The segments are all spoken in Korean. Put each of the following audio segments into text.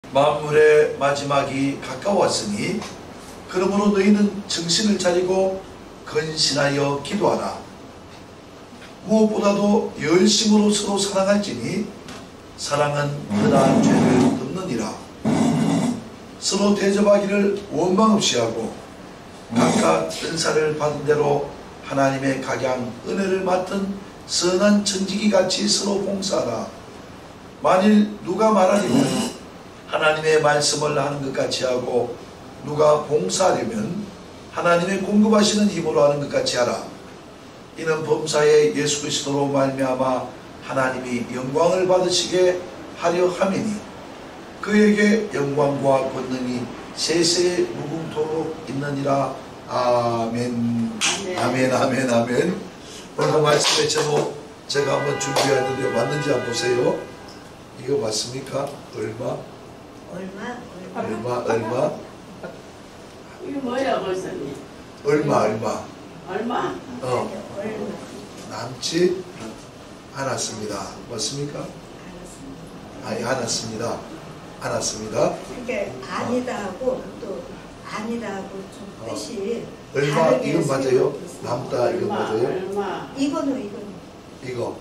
만물의 마지막이 가까웠으니 그러므로 너희는 정신을 차리고 근신하여 기도하라. 무엇보다도 열심으로 서로 사랑할지니 사랑은 흔한 죄를 덮느니라. 서로 대접하기를 원망 없이 하고 각각 은사를 받은 대로 하나님의 각양 은혜를 맡은 선한 천지기같이 서로 봉사하라. 만일 누가 말하려면 하나님의 말씀을 하는 것 같이 하고 누가 봉사하려면 하나님의 공급하시는 힘으로 하는 것 같이 하라. 이는 범사에 예수 그리스도로 말미암아 하나님이 영광을 받으시게 하려 함이니 그에게 영광과 권능이 세세에 무궁토록 있느니라. 아멘. 아멘. 아멘. 아멘. 오늘 말씀의 제목 제가 한번 준비했는데 맞는지 한번 보세요. 이거 맞습니까? 얼마? 이게 뭐야, 벌써님? 얼마? 남지 않았습니다. 맞습니까? 아니, 않았습니다. 그러니까 아니다 하고 또 아니다 하고 좀 뜻이 얼마 이건 맞아요? 남다 이건 맞아요? 이거는 이거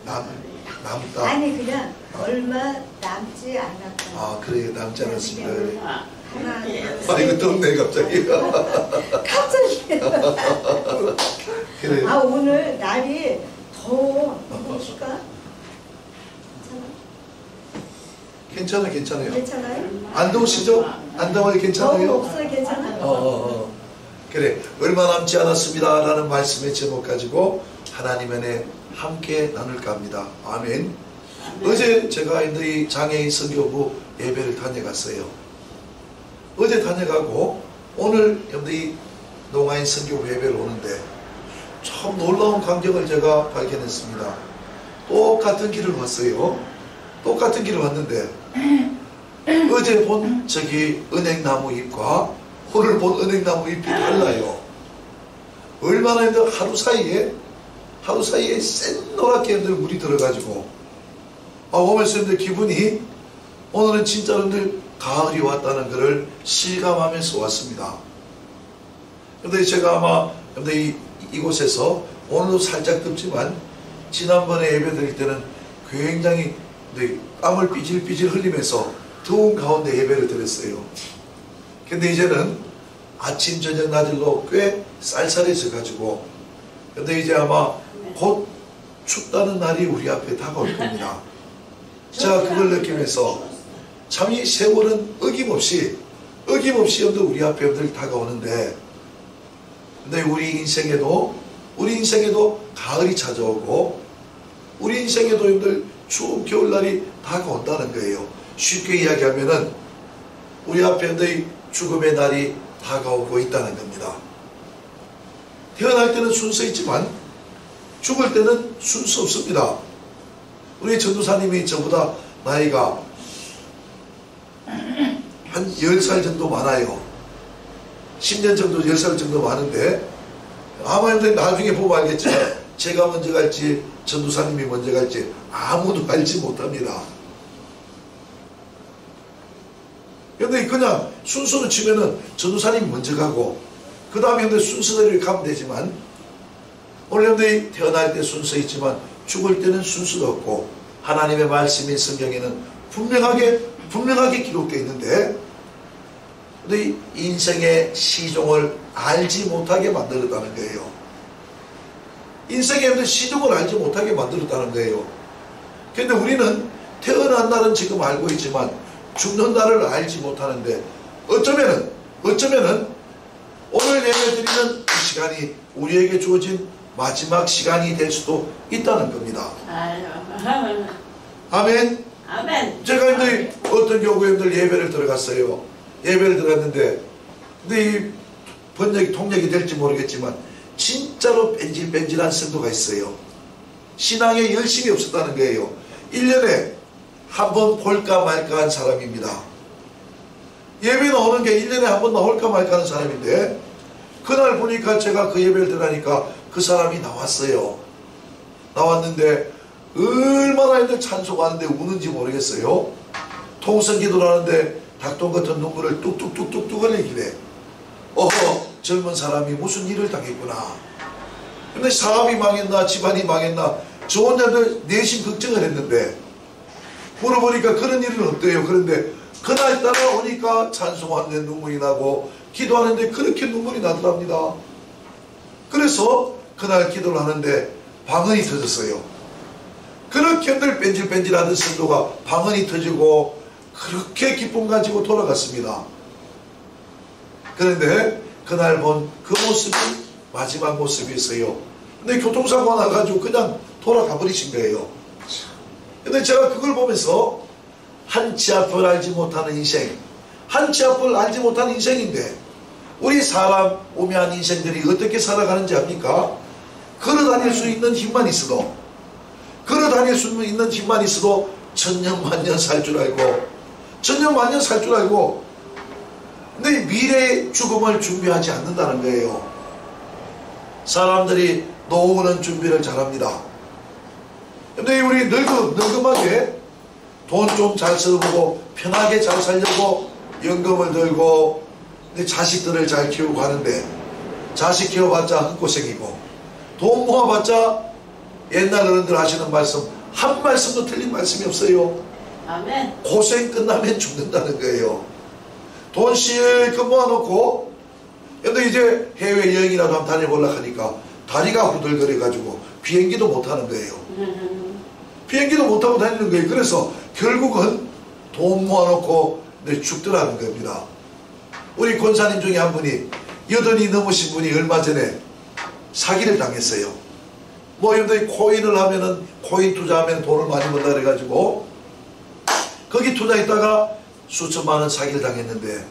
남다. 아니 그냥 얼마 남지 않았다. 아 그래요. 남지 않았습니다. 하나 아 이거 떴네 갑자기. 그래요. 아 오늘 날이 더워. 봅시까? 괜찮아요. 괜찮아요? 안 더우시죠? 안 더워요? 괜찮아요? 더움 없어요? 괜찮아요? 그래. 얼마 남지 않았습니다 라는 말씀의 제목 가지고 하나님의 은혜 함께 나눌까 합니다. 아멘. 어제 제가 이 장애인 선교부 예배를 다녀갔어요. 어제 다녀가고 오늘 이 농아인 선교부 예배를 오는데 참 놀라운 광경을 제가 발견했습니다. 똑같은 길을 왔어요. 똑같은 길을 왔는데 어제 본 저기 은행나무 잎과 오늘 본 은행나무 잎이 달라요. 얼마나 힘들 하루 사이에 센노랗게 물이 들어가지고 오면서 기분이 오늘은 진짜 여러분들 가을이 왔다는 것을 실감하면서 왔습니다. 그런데 제가 아마 이곳에서 오늘도 살짝 덥지만 지난번에 예배 드릴 때는 굉장히 땀을 삐질삐질 흘리면서 더운 가운데 예배를 드렸어요. 근데 이제는 아침 저녁 낮으로 꽤 쌀쌀해져 가지고 근데 이제 아마 곧 춥다는 날이 우리 앞에 다가올 겁니다. 제가 그걸 느끼면서 참 이 세월은 어김없이 우리 앞에 다가오는데 근데 우리 인생에도 가을이 찾아오고 우리 인생에도 추운 겨울날이 다가온다는 거예요. 쉽게 이야기하면은 우리 앞에 죽음의 날이 다가오고 있다는 겁니다. 태어날 때는 순서 있지만 죽을 때는 순서 없습니다. 우리 전도사님이 저보다 나이가 한 10살 정도 많아요. 10년 정도 10살 정도 많은데 아마 나중에 보면 알겠지만 제가 먼저 갈지 전도사님이 먼저 갈지 아무도 알지 못합니다. 그런데 그냥 순서로 치면은 전도사님이 먼저 가고 그 다음에 순서대로 가면 되지만 오늘 태어날 때 순서 있지만 죽을 때는 순서가 없고 하나님의 말씀인 성경에는 분명하게 기록되어 있는데 근데 인생의 시종을 알지 못하게 만들었다는 거예요. 인생의 시종을 알지 못하게 만들었다는 거예요. 그런데 우리는 태어난 날은 지금 알고 있지만 죽는 날을 알지 못하는데 어쩌면은 오늘 예배드리는 이 시간이 우리에게 주어진 마지막 시간이 될 수도 있다는 겁니다. 아멘. 제가 어떤 교구님들 예배를 들어갔어요. 예배를 들어갔는데 근데 이 번역이 통역이 될지 모르겠지만 진짜로 뺀질뺀질한 성도가 있어요. 신앙에 열심이 없었다는 거예요. 1년에 한 번 볼까 말까 한 사람입니다. 예배 나오는 게 1년에 한 번 나올까 말까 하는 사람인데 그날 보니까 제가 그 예배를 들으니까 그 사람이 나왔어요. 나왔는데 얼마나 찬송하는데 우는지 모르겠어요. 통성 기도를 하는데 닭똥 같은 눈물을 뚝뚝뚝뚝뚝 흘리길래 젊은 사람이 무슨 일을 당했구나. 근데 사업이 망했나 집안이 망했나 저 혼자들 내심 걱정을 했는데 물어보니까 그런 일은 없대요. 그런데 그날따라 오니까 찬송하는데 눈물이 나고 기도하는데 그렇게 눈물이 나더랍니다. 그래서 그날 기도를 하는데 방언이 터졌어요. 그렇게 늘 뺀질뺀질하던 성도가 방언이 터지고 그렇게 기쁨 가지고 돌아갔습니다. 그런데 그날 본 그 모습이 마지막 모습이었어요. 근데 교통사고가 나가지고 그냥 돌아가 버리신 거예요. 근데 제가 그걸 보면서 한치 앞을 알지 못하는 인생, 한치 앞을 알지 못하는 인생인데 우리 사람 오묘한 인생들이 어떻게 살아가는지 압니까? 걸어다닐 수 있는 힘만 있어도, 걸어다닐 수 있는 힘만 있어도 천년만년 살 줄 알고, 천년만년 살 줄 알고, 근데 미래의 죽음을 준비하지 않는다는 거예요. 사람들이 노후는 준비를 잘합니다. 근데 우리 늙음하게 돈 좀 잘 쓰고 편하게 잘 살려고 연금을 들고 근데 자식들을 잘 키우고 하는데 자식 키워봤자 헛고생이고 돈 모아봤자 옛날 어른들 하시는 말씀 한 말씀도 틀린 말씀이 없어요. 아멘. 고생 끝나면 죽는다는 거예요. 돈 실컷 모아놓고 근데 이제 해외여행이라도 한번 다녀보려고 하니까 다리가 후들거려가지고 비행기도 못하는 거예요. 비행기도 못하고 다니는 거예요. 그래서 결국은 돈 모아놓고 죽더라는 겁니다. 우리 권사님 중에 한 분이 80이 넘으신 분이 얼마 전에 사기를 당했어요. 뭐 여러분들이 코인을 하면은 코인 투자하면 돈을 많이 번다 그래가지고 거기 투자했다가 수천만 원 사기를 당했는데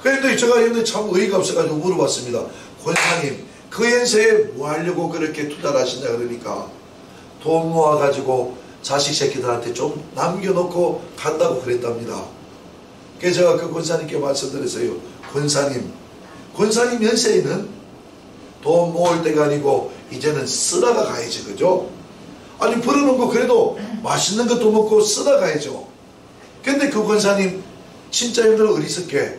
그런데 제가 여러분들 참 의의가 없어가지고 물어봤습니다. 권사님 그 연세에 뭐 하려고 그렇게 투자를 하시냐 그러니까 돈 모아가지고 자식 새끼들한테 좀 남겨놓고 간다고 그랬답니다. 그래서 제가 그 권사님께 말씀드렸어요. 권사님 연세에는 돈 모을 때가 아니고 이제는 쓰다가 가야지, 그죠? 아니 벌어놓은 거 그래도 맛있는 것도 먹고 쓰다 가야죠. 근데 그 권사님 진짜 힘들 어리석게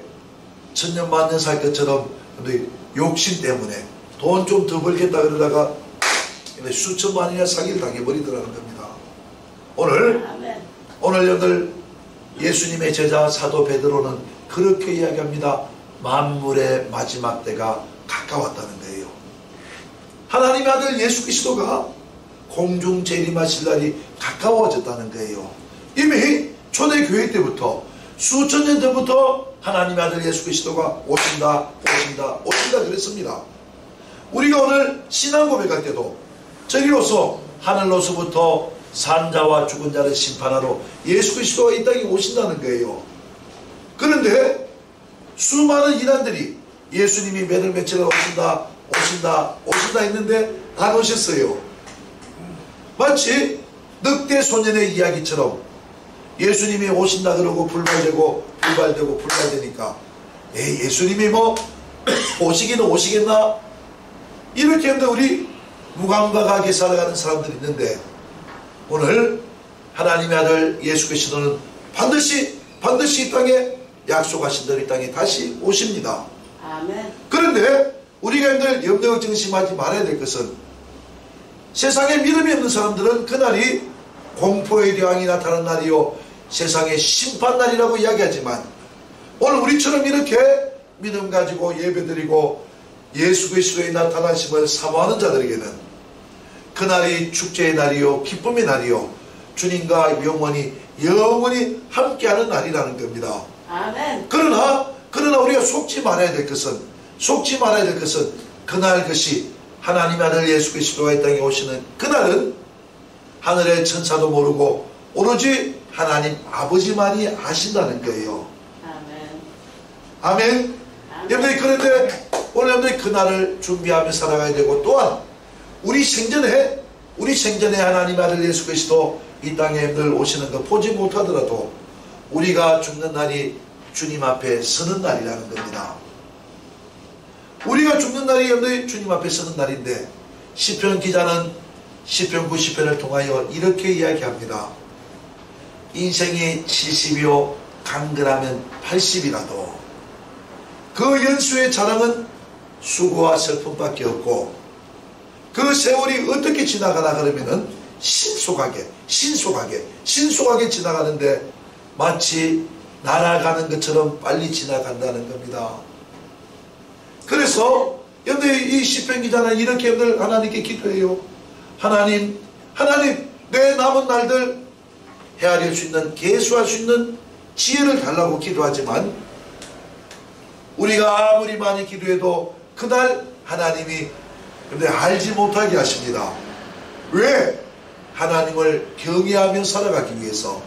천년만년 살 것처럼 근데 욕심 때문에 돈 좀 더 벌겠다 그러다가 수천만이나 사기를 당해버리더라는 겁니다. 오늘 여러분들 예수님의 제자 사도 베드로는 그렇게 이야기합니다. 만물의 마지막 때가 가까웠다는 거예요. 하나님의 아들 예수 그리스도가 공중 재림하실 날이 가까워졌다는 거예요. 이미 초대교회 때부터 수천 년 전부터 하나님의 아들 예수 그리스도가 오신다 그랬습니다. 우리가 오늘 신앙 고백할 때도 저기로서 하늘로서부터 산자와 죽은 자를 심판하러 예수 그리스도가 이 땅에 오신다는 거예요. 그런데 수많은 이단들이 예수님이 몇 월 며칠에 오신다 했는데 안 오셨어요. 마치 늑대 소년의 이야기처럼 예수님이 오신다 그러고 불발되니까 예수님이 뭐 오시기는 오시겠나 이렇게 하는데 우리 무감각하게 살아가는 사람들이 있는데 오늘 하나님의 아들 예수 그리스도는 반드시 이 땅에 약속하신 대로 이 땅에 다시 오십니다. 아멘. 그런데 우리가 늘 염려 걱정심하지 말아야 될 것은 세상에 믿음이 없는 사람들은 그날이 공포의 대왕이 나타나는 날이요 세상의 심판날이라고 이야기하지만 오늘 우리처럼 이렇게 믿음 가지고 예배드리고 예수 그리스도의 나타나심을 사모하는 자들에게는 그날이 축제의 날이요 기쁨의 날이요 주님과 영원히 함께하는 날이라는 겁니다. 아멘. 그러나 우리가 속지 말아야 될 것은 그날 것이 하나님의 아들 예수 그리스도가 이 땅에 오시는 그날은 하늘의 천사도 모르고 오로지 하나님 아버지만이 아신다는 거예요. 아멘. 여러분들이 그런데 오늘 여러분들이 그날을 준비하며 살아가야 되고 또한 우리 생전에 하나님의 아들 예수 그리스도 이 땅에 늘 오시는 거 보지 못하더라도 우리가 죽는 날이 주님 앞에 서는 날이라는 겁니다. 우리가 죽는 날이 여러분들이 주님 앞에 서는 날인데 시편 기자는 시편 90편을 통하여 이렇게 이야기합니다. 인생이 70이요 강건하면 80이라도 그 연수의 자랑은 수고와 슬픔밖에 없고 그 세월이 어떻게 지나가나 그러면은 신속하게 지나가는데 마치 날아가는 것처럼 빨리 지나간다는 겁니다. 그래서 여러분들 이 시편 기자는 이렇게 여러분들 하나님께 기도해요. 하나님 내 남은 날들 헤아릴 수 있는 계수할 수 있는 지혜를 달라고 기도하지만 우리가 아무리 많이 기도해도 그날 하나님이 근데 알지 못하게 하십니다. 왜? 하나님을 경외하며 살아가기 위해서.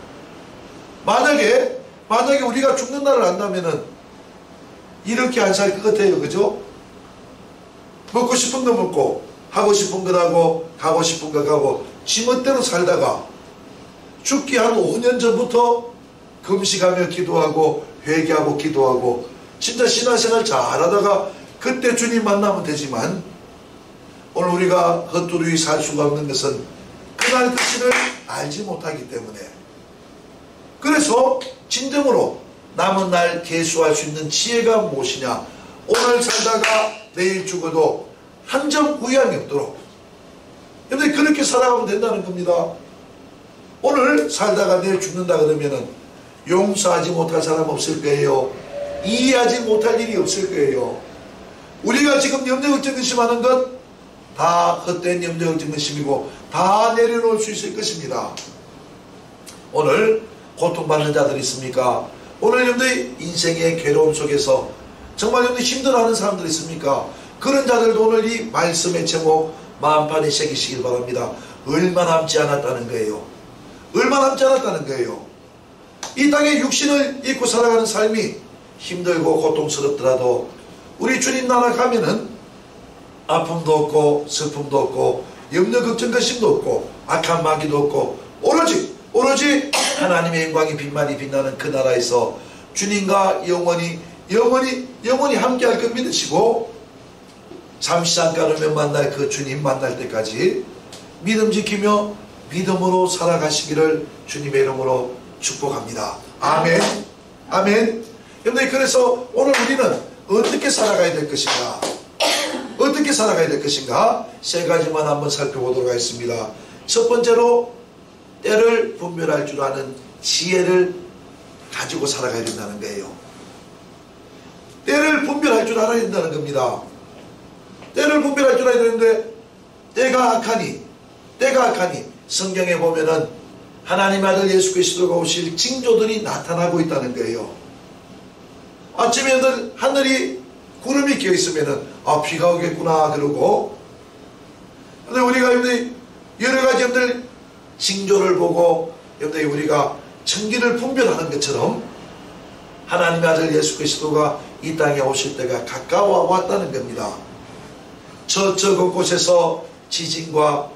만약에 우리가 죽는 날을 안다면은 이렇게 안 살 것 같아요. 그죠? 먹고 싶은 거 먹고 하고 싶은 거 하고 가고 싶은 거 가고 지멋대로 살다가 죽기 한 5년 전부터 금식하며 기도하고 회개하고 기도하고 진짜 신앙생활 잘하다가 그때 주님 만나면 되지만 오늘 우리가 헛두루히 살 수가 없는 것은 그날 끝을 알지 못하기 때문에 그래서 진정으로 남은 날 계수할 수 있는 지혜가 무엇이냐. 오늘 살다가 내일 죽어도 한 점 후회함이 없도록 근데 그렇게 살아가면 된다는 겁니다. 오늘 살다가 내일 죽는다 그러면은 용서하지 못할 사람 없을 거예요. 이해하지 못할 일이 없을 거예요. 우리가 지금 염려 걱정 근심하는 것 다 헛된 염려 걱정 근심이고 다 내려놓을 수 있을 것입니다. 오늘 고통받는 자들이 있습니까? 오늘 여러분들 인생의 괴로움 속에서 정말 여러분들 힘들어하는 사람들이 있습니까? 그런 자들도 오늘 이 말씀의 제목 마음판에 새기시길 바랍니다. 얼마 남지 않았다는 거예요. 얼마 남지 않았다는 거예요. 이 땅에 육신을 입고 살아가는 삶이 힘들고 고통스럽더라도 우리 주님 나라 가면은 아픔도 없고 슬픔도 없고 염려 걱정 근심도 없고 악한 마귀도 없고 오로지 하나님의 영광이 빛만이 빛나는 그 나라에서 주님과 영원히 함께할 걸 믿으시고 잠시 잠깐이면 만날 그 주님 만날 때까지 믿음 지키며 믿음으로 살아가시기를 주님의 이름으로 축복합니다. 아멘. 아멘. 여러분 그래서 오늘 우리는 어떻게 살아가야 될 것인가? 어떻게 살아가야 될 것인가? 세 가지만 한번 살펴보도록 하겠습니다. 첫 번째로 때를 분별할 줄 아는 지혜를 가지고 살아가야 된다는 거예요. 때를 분별할 줄 알아야 된다는 겁니다. 때를 분별할 줄 알아야 되는데 때가 악하니 성경에 보면은 하나님 아들 예수 그리스도가 오실 징조들이 나타나고 있다는 거예요. 아침에 하늘이 구름이 껴 있으면은 비가 오겠구나 그러고 근데 우리가 여러 가지 징조를 보고 우리가 천기를 분별하는 것처럼 하나님의 아들 예수 그리스도가 이 땅에 오실 때가 가까워 왔다는 겁니다. 저쪽 곳곳에서 지진과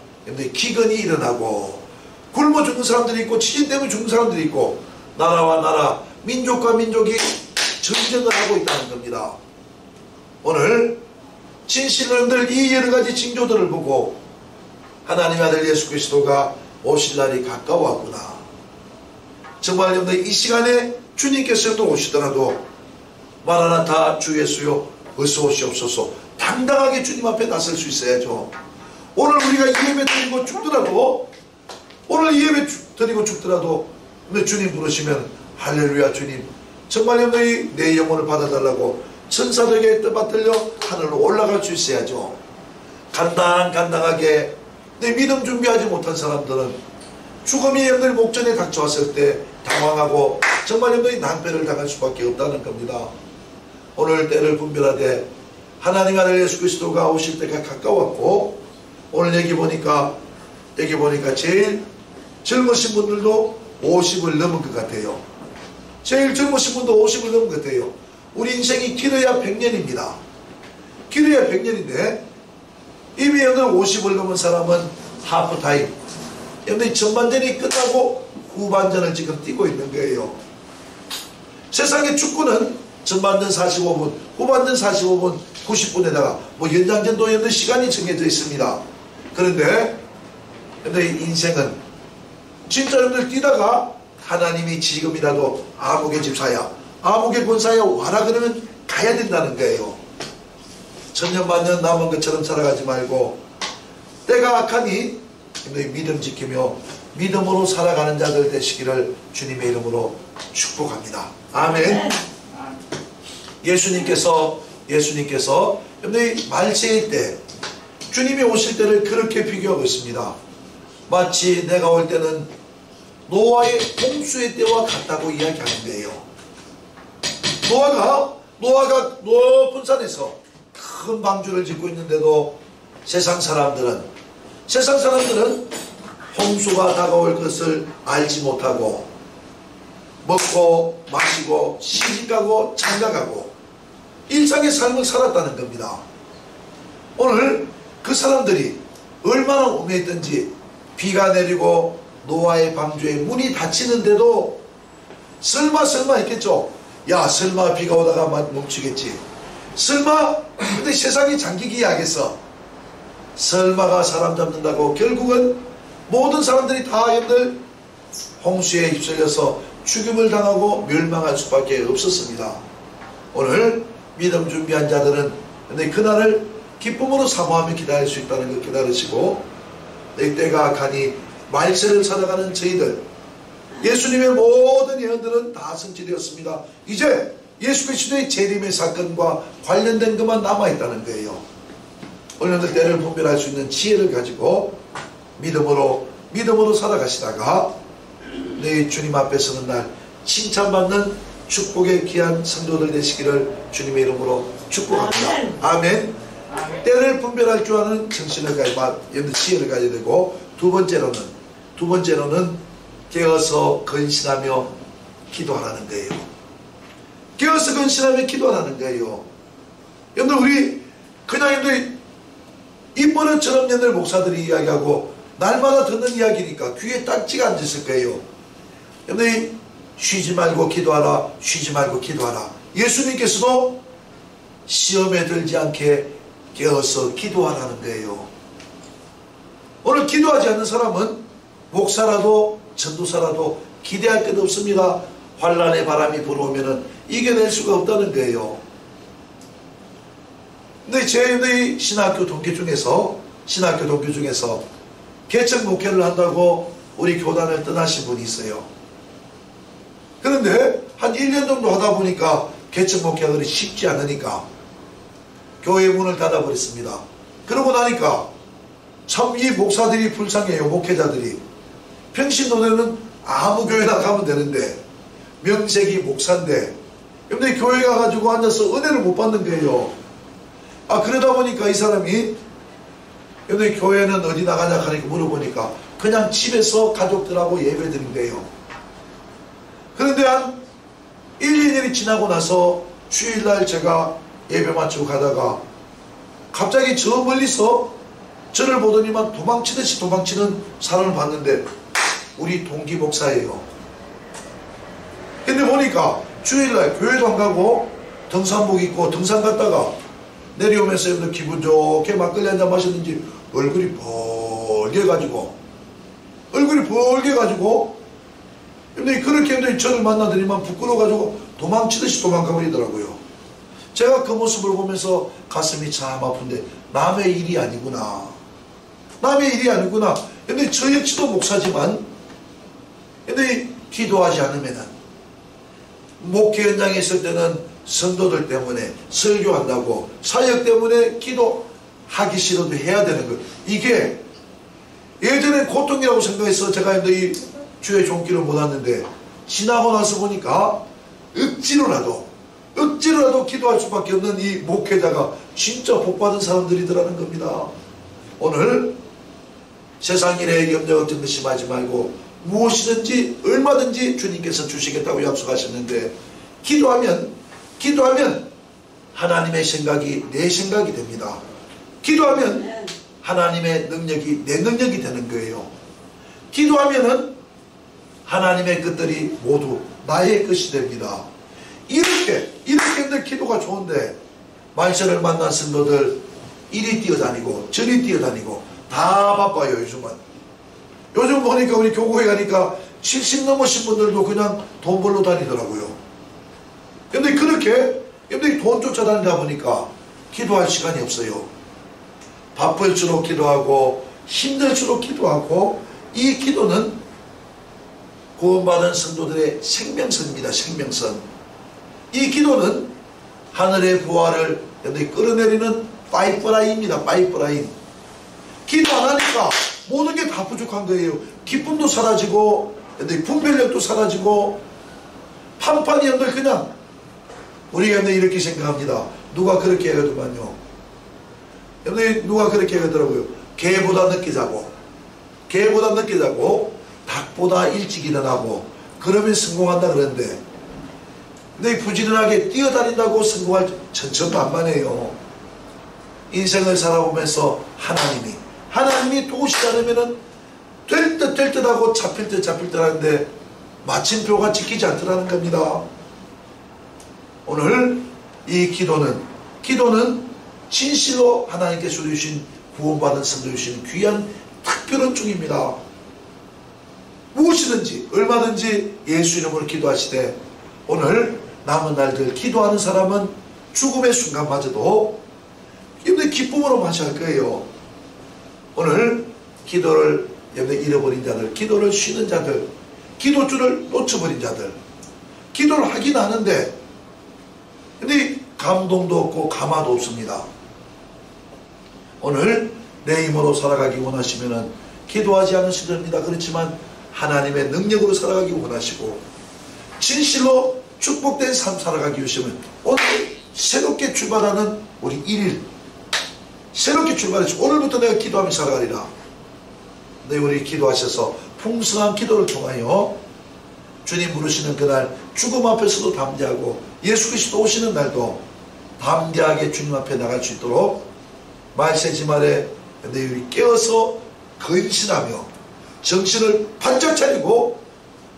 기근이 일어나고 굶어 죽는 사람들이 있고 지진 때문에 죽는 사람들이 있고 나라와 나라 민족과 민족이 전쟁을 하고 있다는 겁니다. 오늘 진실로 이 여러가지 징조들을 보고 하나님의 아들 예수 그리스도가 오실 날이 가까웠구나. 정말 여러분들 이 시간에 주님께서 또 오시더라도 마라나타 주 예수여 어서 오시옵소서 당당하게 주님 앞에 나설 수 있어야죠. 오늘 우리가 이 예배 드리고 죽더라도 근데 주님 부르시면 할렐루야 주님 정말 여러분이 내 영혼을 받아달라고 천사들에게 떠받들려 하늘로 올라갈 수 있어야죠. 간당하게 내 믿음 준비하지 못한 사람들은 죽음이 여러분들 목전에 닥쳐왔을 때 당황하고 정말 여러분이 낭패를 당할 수밖에 없다는 겁니다. 오늘 때를 분별하되 하나님 아들 예수 그리스도가 오실 때가 가까웠고 오늘 여기 보니까 제일 젊으신 분들도 50을 넘은 것 같아요. 제일 젊으신 분도 50을 넘은 것 같아요. 우리 인생이 길어야 100년입니다. 길어야 100년인데 이미 여러분 50을 넘은 사람은 하프타임 여러분 전반전이 끝나고 후반전을 지금 뛰고 있는 거예요. 세상의 축구는 전반전 45분 후반전 45분 90분에다가 연장전도 여러분 시간이 정해져 있습니다. 그런데 여러분 인생은 진짜 여러분들 뛰다가 하나님이 지금이라도 아목의 집사야, 아목의 권사야 와라 그러면 가야 된다는 거예요. 천년만년 남은 것처럼 살아가지 말고 때가 악하니 너희 믿음 지키며 믿음으로 살아가는 자들 되시기를 주님의 이름으로 축복합니다. 아멘. 예수님께서 여러분들이 말세의 때 주님이 오실 때를 그렇게 비교하고 있습니다. 마치 내가 올 때는 노아의 홍수의 때와 같다고 이야기하는 거예요. 노아가 높은 산에서 큰 방주를 짓고 있는데도 세상 사람들은 홍수가 다가올 것을 알지 못하고 먹고 마시고 시집가고 장가가고 일상의 삶을 살았다는 겁니다. 오늘 그 사람들이 얼마나 우매했던지 비가 내리고 노아의 방주에 문이 닫히는데도 설마 했겠죠. 야, 설마 비가 오다가 멈추겠지. 근데 세상이 잠기기 하겠어. 설마가 사람 잡는다고 결국은 모든 사람들이 다 여러분들 홍수에 휩쓸려서 죽임을 당하고 멸망할 수밖에 없었습니다. 오늘 믿음 준비한 자들은 그날을 기쁨으로 사모하며 기다릴 수 있다는 걸 기다리시고, 때가 가니 말세를 살아가는 저희들, 예수님의 모든 예언들은 다 성취되었습니다. 이제 예수 그리스도의 재림의 사건과 관련된 것만 남아있다는 거예요. 오늘들 때를 분별할 수 있는 지혜를 가지고 믿음으로 살아가시다가 내 주님 앞에 서는 날 칭찬받는 축복의 귀한 성도들 되시기를 주님의 이름으로 축복합니다. 아멘. 때를 분별할 줄 아는 정신을 가지고 지혜를 가져야 되고, 두 번째로는 깨어서 근신하며 기도하라는 거예요. 깨어서 근신하며 기도하라는 거예요. 여러분, 우리 그냥 여러분 입버릇처럼 여러분 목사들이 이야기하고 날마다 듣는 이야기니까 귀에 딱지가 앉았을 거예요. 여러분, 쉬지 말고 기도하라, 쉬지 말고 기도하라. 예수님께서도 시험에 들지 않게 깨어서 기도하라는 거예요. 오늘 기도하지 않는 사람은 목사라도 전도사라도 기대할 것 없습니다. 환란의 바람이 불어오면 이겨낼 수가 없다는 거예요. 근데 저희 신학교 동기 중에서 개척 목회를 한다고 우리 교단을 떠나신 분이 있어요. 그런데 한 1년 정도 하다 보니까 개척 목회가 쉽지 않으니까 교회 문을 닫아버렸습니다. 그러고 나니까 참 이 목사들이 불쌍해요. 목회자들이. 평신도대는 아무 교회나 가면 되는데 명색이 목사인데 여러분들 교회 가가지고 앉아서 은혜를 못 받는 거예요. 그러다 보니까 이 사람이 여러분들 교회는 어디 나가냐 하니까 물어보니까 그냥 집에서 가족들하고 예배 드린 거예요. 그런데 한 1, 2년이 지나고 나서 주일날 제가 예배 마치고 가다가 갑자기 저 멀리서 저를 보더니만 도망치듯이 도망치는 사람을 봤는데 우리 동기 목사예요. 근데 보니까 주일날 교회도 안 가고 등산복 입고 등산 갔다가 내려오면서 여러분들 기분 좋게 막걸리 한잔 마셨는지 얼굴이 벌게가지고 여러분들 그렇게 저를 만나더니만 부끄러워가지고 도망치듯이 도망가버리더라고요. 제가 그 모습을 보면서 가슴이 참 아픈데 남의 일이 아니구나. 근데 저 역시도 목사지만 근데 기도하지 않으면은 목회 현장에 있을 때는 성도들 때문에 설교한다고 사역 때문에 기도하기 싫어도 해야 되는 거예요. 이게 예전에 고통이라고 생각해서 제가 이 주의 종기를 못 왔는데 지나고 나서 보니까 억지로라도 기도할 수밖에 없는 이 목회자가 진짜 복받은 사람들이더라는 겁니다. 오늘 세상 일에 염려 걱정 심하지 말고 무엇이든지 얼마든지 주님께서 주시겠다고 약속하셨는데 기도하면 하나님의 생각이 내 생각이 됩니다. 기도하면 하나님의 능력이 내 능력이 되는 거예요. 기도하면은 하나님의 것들이 모두 나의 것이 됩니다. 이렇게 기도가 좋은데 말세를 만난 성도들 이리 뛰어다니고 저리 뛰어다니고 다 바빠요. 요즘 보니까 우리 교구에 가니까 70 넘으신 분들도 그냥 돈 벌러 다니더라고요. 근데 그렇게 여러분들이 돈 쫓아다니다 보니까 기도할 시간이 없어요. 바쁠수록 기도하고 힘들수록 기도하고, 이 기도는 구원받은 성도들의 생명선입니다. 생명선. 이 기도는 하늘의 부활을 여러분들이 끌어내리는 파이프라인입니다. 파이프라인. 기도 안 하니까 모든 게 다 부족한 거예요. 기쁨도 사라지고, 여러분들이 분별력도 사라지고, 판판이 여러분들 그냥, 우리가 이렇게 생각합니다. 누가 그렇게 하거든요. 여러분들 누가 그렇게 하더라고요. 개보다 늦게 자고, 개보다 늦게 자고, 닭보다 일찍 일어나고, 그러면 성공한다 그러는데, 근데 부지런하게 뛰어다닌다고 성공할 천천만만해요. 인생을 살아보면서 하나님이 도우시지 않으면은 될 듯 하고 잡힐 듯 하는데 마침표가 지키지 않더라는 겁니다. 오늘 이 기도는 진실로 하나님께서 주신 구원받은 성도 주신 귀한 특별한 중입니다. 무엇이든지 얼마든지 예수 이름으로 기도하시되, 오늘 남은 날들 기도하는 사람은 죽음의 순간마저도 기쁨으로 맞이할 거예요. 오늘 기도를 잃어버린 자들, 기도를 쉬는 자들, 기도줄을 놓쳐버린 자들, 기도를 하긴 하는데 근데 감동도 없고 감화도 없습니다. 오늘 내 힘으로 살아가기 원하시면은 기도하지 않으셔도 됩니다. 그렇지만 하나님의 능력으로 살아가기 원하시고 진실로 축복된 삶 살아가기 위해서는 오늘 새롭게 출발하는 우리 1일, 새롭게 출발해서 오늘부터 내가 기도하며 살아가리라. 네, 우리 기도하셔서 풍성한 기도를 통하여 주님 부르시는 그날 죽음 앞에서도 담대하고 예수 그리스도 오시는 날도 담대하게 주님 앞에 나갈 수 있도록 말세지말에 우리 깨어서 근신하며 정신을 반짝 차리고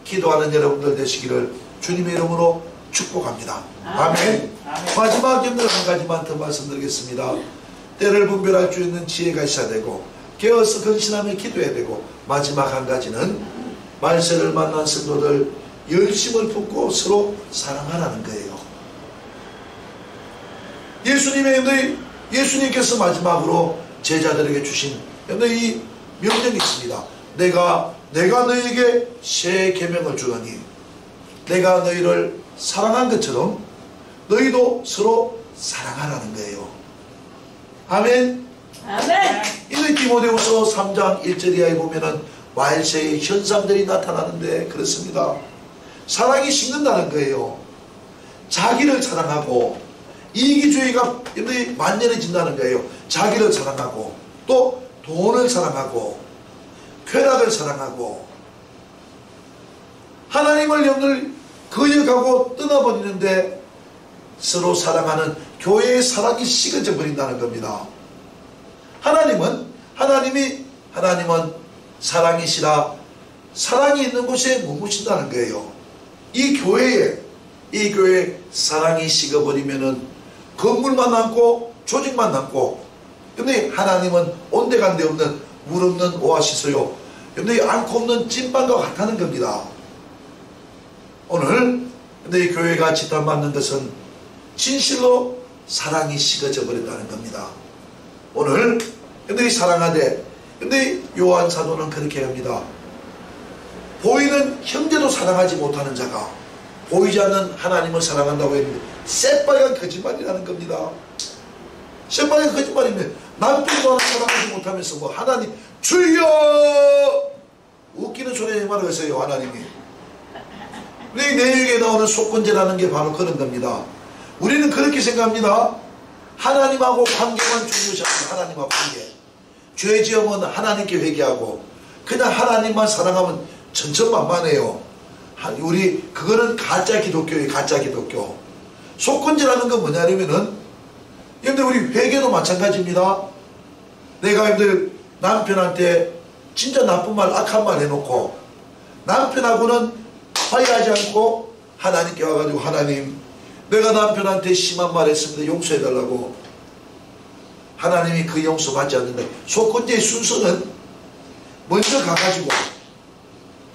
기도하는 여러분들 되시기를 주님의 이름으로 축복합니다. 아멘. 마지막 점들 한 가지만 더 말씀드리겠습니다. 때를 분별할 수 있는 지혜가 있어야 되고, 깨어서 근신하며 기도해야 되고, 마지막 한 가지는 말세를 만난 성도들 열심을 품고 서로 사랑하라는 거예요. 예수님께서 마지막으로 제자들에게 주신 이 명령이 있습니다. 내가 너희에게 새 계명을 주노니 내가 너희를 사랑한 것처럼 너희도 서로 사랑하라는 거예요. 아멘. 아멘. 이는 디모데후서 3장 1절 이하에 보면은 말세의 현상들이 나타나는데 그렇습니다. 사랑이 식는다는 거예요. 자기를 사랑하고 이기주의가 만연해진다는 거예요. 자기를 사랑하고 또 돈을 사랑하고 쾌락을 사랑하고 하나님을 영을 거역하고 떠나버리는데 서로 사랑하는 교회의 사랑이 식어져 버린다는 겁니다. 하나님은 사랑이시라 사랑이 있는 곳에 머무신다는 거예요. 이 교회에 사랑이 식어버리면은 건물만 남고 조직만 남고, 근데 하나님은 온데간데 없는 물 없는 오아시스요. 근데 앓고 없는 찐빵과 같다는 겁니다. 오늘 근데 이 교회가 지탄받는 것은 진실로 사랑이 식어져 버린다는 겁니다. 오늘 근데 이 사랑하되, 근데 요한 사도는 그렇게 합니다. 보이는 형제도 사랑하지 못하는 자가 보이지 않는 하나님을 사랑한다고 했는데 새빨간 거짓말이라는 겁니다. 새빨간 거짓말이면 남편도 하나 사랑하지 못하면서 뭐 하나님 주여 웃기는 소리에 말을 했어요. 하나님이 우리 내일에 나오는 속건제라는 게 바로 그런 겁니다. 우리는 그렇게 생각합니다. 하나님하고 관계만 중요시합니다. 하나님하고 관계. 죄 지으면 하나님께 회개하고 그냥 하나님만 사랑하면 천천만만해요. 우리 그거는 가짜 기독교예요. 가짜 기독교. 속건제라는 건 뭐냐면은 여러분들 우리 회개도 마찬가지입니다. 내가 여러분들 남편한테 진짜 나쁜 말 악한 말 해놓고 남편하고는 화해하지 않고 하나님께 와가지고 하나님 내가 남편한테 심한 말 했습니다. 용서해달라고. 하나님이 그 용서 받지 않는다. 속건제의 순서는 먼저 가가지고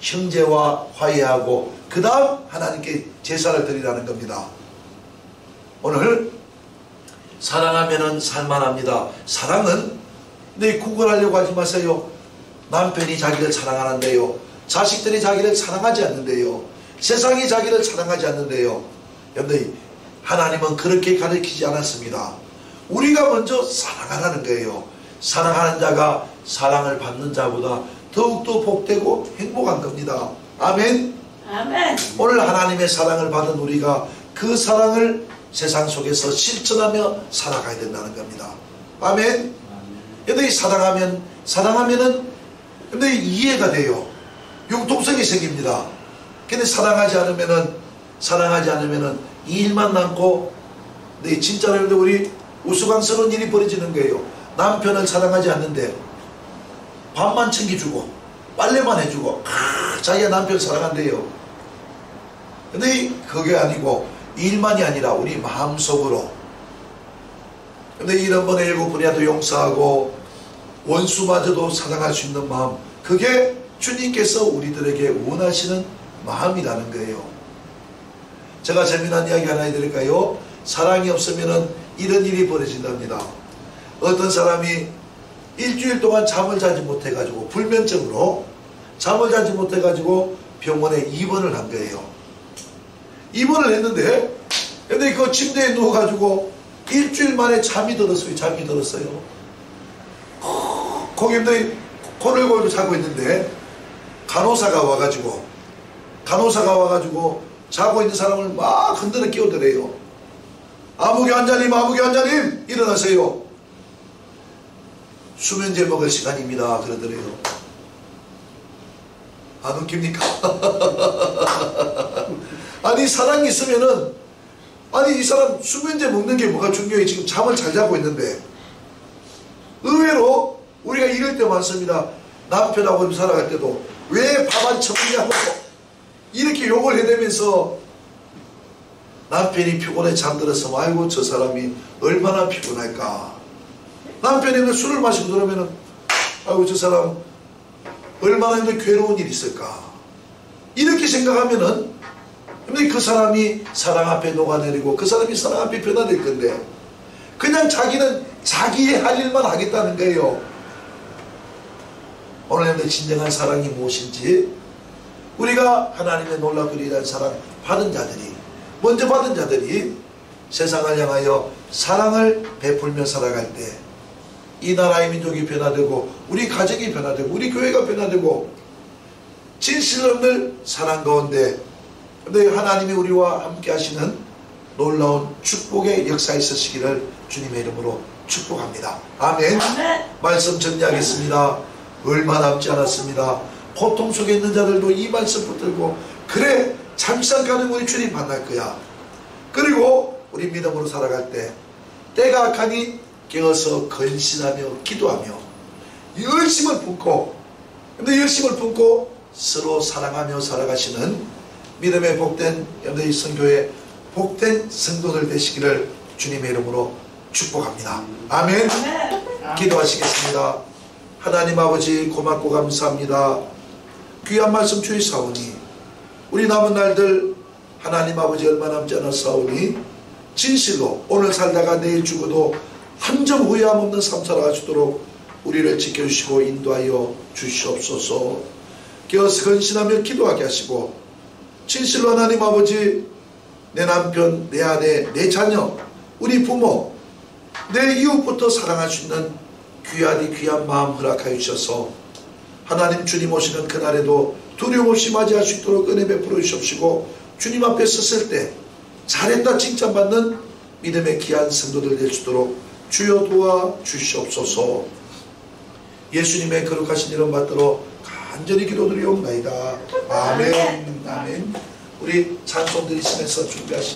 형제와 화해하고 그 다음 하나님께 제사를 드리라는 겁니다. 오늘 사랑하면은 살만합니다. 사랑은 네 구걸하려고 하지 마세요. 남편이 자기를 사랑하는데요, 자식들이 자기를 사랑하지 않는데요, 세상이 자기를 사랑하지 않는데요. 여러분들, 하나님은 그렇게 가르치지 않았습니다. 우리가 먼저 사랑하라는 거예요. 사랑하는 자가 사랑을 받는 자보다 더욱더 복되고 행복한 겁니다. 아멘. 아멘. 오늘 하나님의 사랑을 받은 우리가 그 사랑을 세상 속에서 실천하며 살아가야 된다는 겁니다. 아멘. 여러분이 사랑하면은 여러분이 이해가 돼요. 융통성이 생깁니다. 근데 사랑하지 않으면은 이 일만 남고, 네, 진짜로 여러분들 우리 우스꽝스러운 일이 벌어지는 거예요. 남편을 사랑하지 않는데 밥만 챙겨주고 빨래만 해주고 자기가 남편을 사랑한대요. 근데 그게 아니고 일만이 아니라 우리 마음속으로, 근데 이런 번에 7번이라도 용서하고 원수마저도 사랑할 수 있는 마음, 그게 주님께서 우리들에게 원하시는 마음이라는 거예요. 제가 재미난 이야기 하나 해드릴까요? 사랑이 없으면 이런 일이 벌어진답니다. 어떤 사람이 일주일 동안 잠을 자지 못해가지고, 불면증으로 잠을 자지 못해가지고 병원에 입원을 한 거예요. 입원을 했는데, 근데 그 침대에 누워가지고 일주일 만에 잠이 들었어요. 거기에 코를 골고 자고 있는데 간호사가 와가지고 자고 있는 사람을 막 흔들어 끼워드려요. 아무개 환자님 일어나세요. 수면제 먹을 시간입니다. 그러더래요. 안 웃깁니까? 아니, 사랑이 있으면은, 아니, 이 사람 수면제 먹는 게 뭐가 중요해? 지금 잠을 잘 자고 있는데. 의외로 우리가 이럴 때 많습니다. 남편하고 살아갈 때도 왜 밥 안 처먹냐고 이렇게 욕을 해대면서, 남편이 피곤해 잠들었으면 아이고 저 사람이 얼마나 피곤할까. 남편이 술을 마시고 들으면은 아이고 저 사람 얼마나 괴로운 일이 있을까. 이렇게 생각하면은 그 사람이 사랑 앞에 녹아내리고 그 사람이 사랑 앞에 변화될 건데, 그냥 자기는 자기의 할 일만 하겠다는 거예요. 오늘 진정한 사랑이 무엇인지, 우리가 하나님의 놀랍고 위대한 사랑 먼저 받은 자들이 세상을 향하여 사랑을 베풀며 살아갈 때 이 나라의 민족이 변화되고 우리 가정이 변화되고 우리 교회가 변화되고 진실 없는 사랑 가운데 하나님이 우리와 함께 하시는 놀라운 축복의 역사에 있으시기를 주님의 이름으로 축복합니다. 아멘. 말씀 정리하겠습니다. 얼마 남지 않았습니다. 고통 속에 있는 자들도 이 말씀 붙들고, 그래 잠시간 가는 우리 주님 만날 거야. 그리고 우리 믿음으로 살아갈 때 때가 악하니 깨어서 건신하며 기도하며 열심을 품고 서로 사랑하며 살아가시는 믿음의 복된 연대의 선교회 복된 성도들 되시기를 주님의 이름으로 축복합니다. 아멘. 기도하시겠습니다. 하나님 아버지, 고맙고 감사합니다. 귀한 말씀 주의사오니 우리 남은 날들 하나님 아버지 얼마 남지 않았사오니 진실로 오늘 살다가 내일 죽어도 한 점 후회함 없는 삶 살아갈 수 있도록 우리를 지켜주시고 인도하여 주시옵소서. 깨어서 건신하며 기도하게 하시고, 진실로 하나님 아버지, 내 남편, 내 아내, 내 자녀, 우리 부모, 내 이웃부터 사랑할 수 있는 귀한 마음 허락하여 주셔서 하나님 주님 오시는 그날에도 두려움 없이 맞이할 수 있도록 은혜 베풀어 주시옵시고, 주님 앞에 섰을 때 잘했다 칭찬받는 믿음의 귀한 성도들 될 수 있도록 주여 도와 주시옵소서. 예수님의 거룩하신 이름 받들어 간절히 기도드리옵나이다. 아멘. 우리 찬송 드리시면서 준비하시